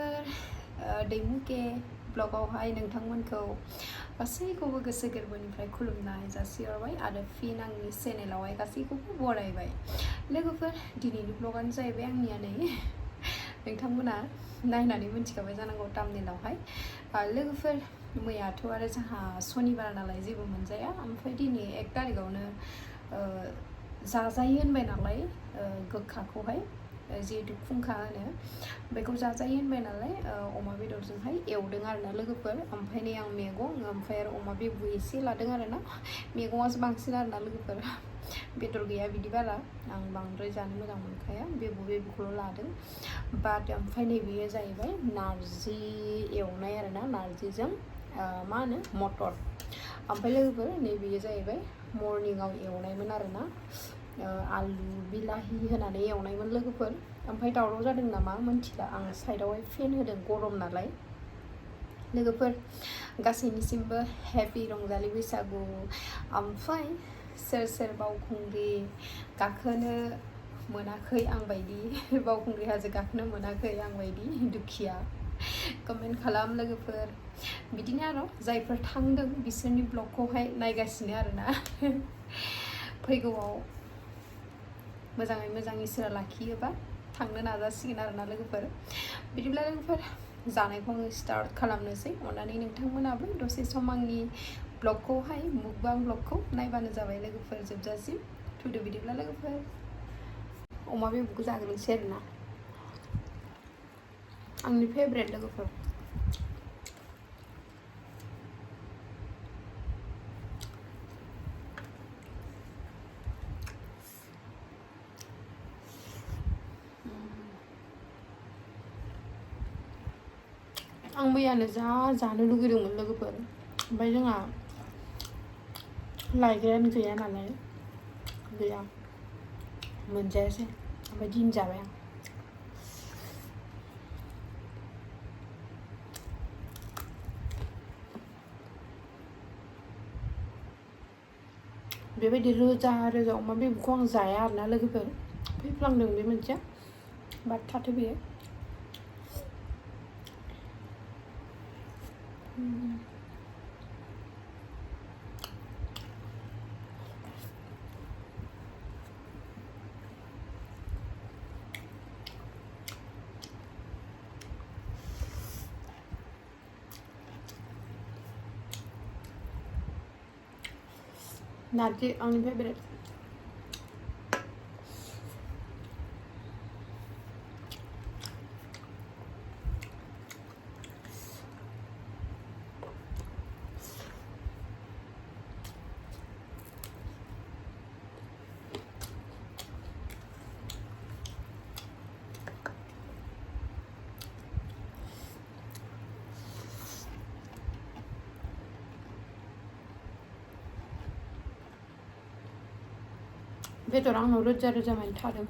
लोगोफोर दैमुके ब्लगावहाय नोंथांमोनखौ गासैखौबो गोसो गोरबोनिफ्राय खुलुमनाय जासिहरबाय आरो फिन आंनि चेनेलावहाय गासैखौबो बरायबाय। लोगोफोर दिनैनि ब्लगानो जाहैबाय आंनिया नै नोंथांमोना नायनानै मिथिखाबाय जानांगौ थाम्बनेलावहाय। लोगोफोर मैयाथ' आरो जोंहा सनिबार नालाय जेबो मोनजाया, ओमफ्राय दिनै 1 तारिखआवनो जाजायो होनबाय नालाय गोखाखौहाय जिहेतु खुंखा होनो बेखौ जाजायो होनबाय नालाय अमा बेदरजोंहाय एवदों आरोना लोगोफोर। ओमफ्राय नै आं मैगं ओमफ्राय आरो अमा बेबु एसे लादों आरोना, मैगङासो बांसिन आरोना लोगोफोर, बेदर गैया बिदि बारा, आं बांद्राय जानो मोजां मोनखाया, बेबुखौल' लादों। बाट ओमफ्राय नैबेयो जाहैबाय नारजि एवनाय आरोना, नारजिजों मा होनो मटर। ओमफ्राय लोगोफोर नैबेयो जाहैबाय मर्निंआव एवनायमोन आरोना, आलु बिलाहि होनानै एवनायमोन लोगोफोर। ओमफ्राय दावराव जादों नामा मोनथिला, आं साइडआवहाय फेन होदों गरम नालाय। लोगोफोर गासैनिसिमबो हेपि रंजालि बैसागु। ओमफ्राय सोर सोर बावखुंग्रि गाखोनो मोनाखै आंबायदि, बावखुंग्रि हाजो गाखोनो मोनाखै आंबायदि दुखिया, कमेन्ट खालाम लोगोफोर। बिदिनो आरो जायफोर थांदों बिसोरनि ब्लगखौहाय नायगासिनो आरोना। फैगौआव मोजाङै मोजां इसोरा लाखियोबा थांनो नाजासिगोन आरोना लोगोफोर। बिदिब्ला लोगोफोर जानायखौ आङो स्टार्ट खालामनोसै। अननानै नोंथांमोनाबो दसे सम आंनि ब्लगखौहाय मुकबां ब्लगखौ नायबानो जाबाय लोगोफोर जोबजासिम। थुदो बिदिब्ला लोगोफोर अमा बेदरखौ जाग्रोनोसै आरोना, आंनि फेभरेट लोगोफोर। आं मैयानो जानो लुगैदोंमोन लोगोफोर, ओमफ्राय जोंहा लायग्रायानो गैया नालाय गैया मोनजायासै, ओमफ्राय दिन जाबाय आं। बेबायदि रोजा रोजा अमा बेदरखौ आं जाया आरोना लोगोफोर, फैफ्लांदों बे मोनसेया, बाट थाथो बेयो। नारजि आंनि फेभरेट। बेदर आंनाव रोजा रोजा मानि थादों।